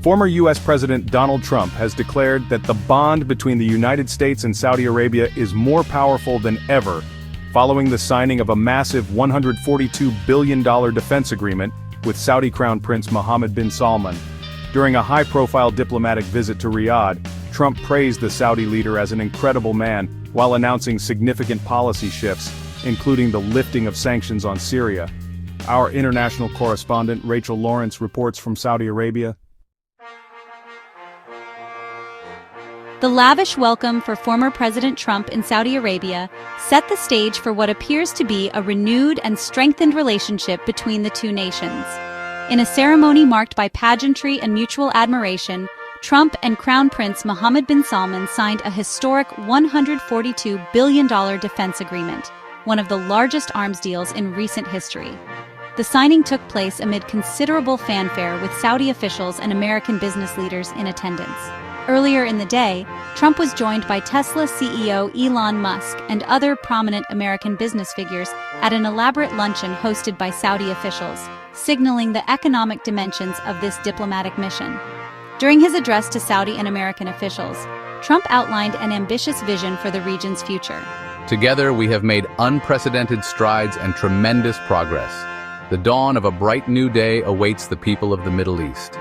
Former U.S. President Donald Trump has declared that the bond between the United States and Saudi Arabia is more powerful than ever, following the signing of a massive $142 billion defense agreement with Saudi Crown Prince Mohammed bin Salman. During a high-profile diplomatic visit to Riyadh, Trump praised the Saudi leader as an incredible man, while announcing significant policy shifts, including the lifting of sanctions on Syria. Our international correspondent Rachel Lawrence reports from Saudi Arabia. The lavish welcome for former President Trump in Saudi Arabia set the stage for what appears to be a renewed and strengthened relationship between the two nations. In a ceremony marked by pageantry and mutual admiration, Trump and Crown Prince Mohammed bin Salman signed a historic $142 billion defense agreement, one of the largest arms deals in recent history. The signing took place amid considerable fanfare, with Saudi officials and American business leaders in attendance. Earlier in the day, Trump was joined by Tesla CEO Elon Musk and other prominent American business figures at an elaborate luncheon hosted by Saudi officials, signaling the economic dimensions of this diplomatic mission. During his address to Saudi and American officials, Trump outlined an ambitious vision for the region's future. Together, we have made unprecedented strides and tremendous progress. The dawn of a bright new day awaits the people of the Middle East.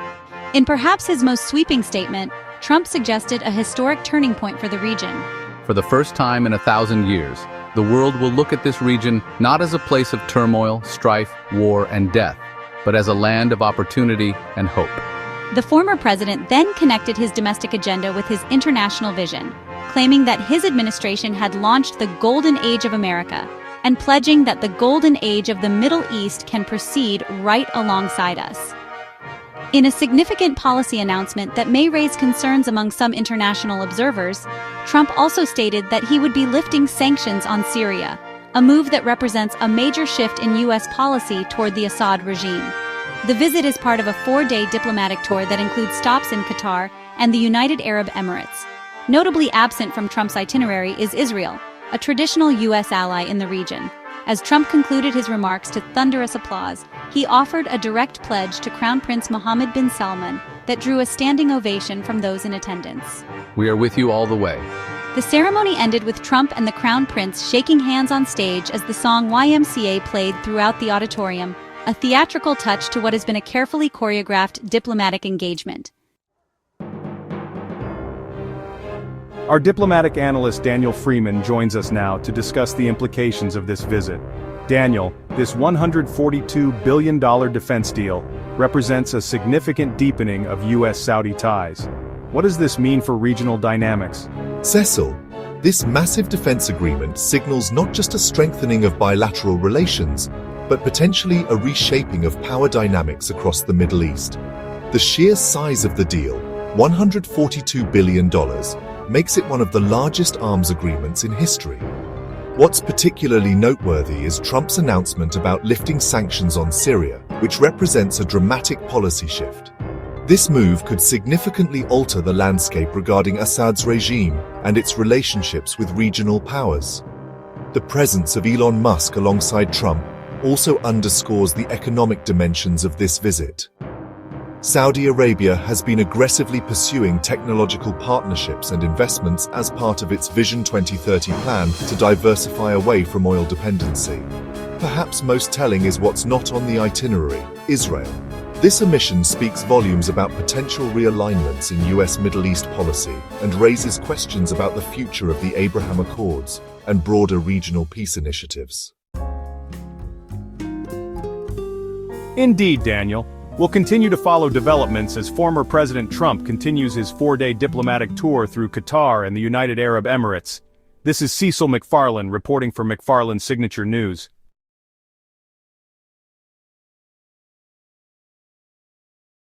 In perhaps his most sweeping statement, Trump suggested a historic turning point for the region. For the first time in 1,000 years, the world will look at this region not as a place of turmoil, strife, war, and death, but as a land of opportunity and hope. The former president then connected his domestic agenda with his international vision, claiming that his administration had launched the Golden Age of America, and pledging that the Golden Age of the Middle East can proceed right alongside us. In a significant policy announcement that may raise concerns among some international observers, Trump also stated that he would be lifting sanctions on Syria, a move that represents a major shift in U.S. policy toward the Assad regime. The visit is part of a 4-day diplomatic tour that includes stops in Qatar and the United Arab Emirates. Notably absent from Trump's itinerary is Israel, a traditional U.S. ally in the region. As Trump concluded his remarks to thunderous applause, he offered a direct pledge to Crown Prince Mohammed bin Salman that drew a standing ovation from those in attendance. We are with you all the way. The ceremony ended with Trump and the Crown Prince shaking hands on stage as the song YMCA played throughout the auditorium, a theatrical touch to what has been a carefully choreographed diplomatic engagement. Our diplomatic analyst Daniel Freeman joins us now to discuss the implications of this visit. Daniel, this $142 billion defense deal represents a significant deepening of U.S.-Saudi ties. What does this mean for regional dynamics? Cecil, this massive defense agreement signals not just a strengthening of bilateral relations, but potentially a reshaping of power dynamics across the Middle East. The sheer size of the deal, $142 billion, makes it one of the largest arms agreements in history. What's particularly noteworthy is Trump's announcement about lifting sanctions on Syria, which represents a dramatic policy shift. This move could significantly alter the landscape regarding Assad's regime and its relationships with regional powers. The presence of Elon Musk alongside Trump also underscores the economic dimensions of this visit. Saudi Arabia has been aggressively pursuing technological partnerships and investments as part of its Vision 2030 plan to diversify away from oil dependency. Perhaps most telling is what's not on the itinerary: Israel. This omission speaks volumes about potential realignments in U.S. Middle East policy and raises questions about the future of the Abraham Accords and broader regional peace initiatives. Indeed, Daniel. We'll continue to follow developments as former President Trump continues his 4-day diplomatic tour through Qatar and the United Arab Emirates. This is Cecil McFarlane reporting for McFarlane Signature News.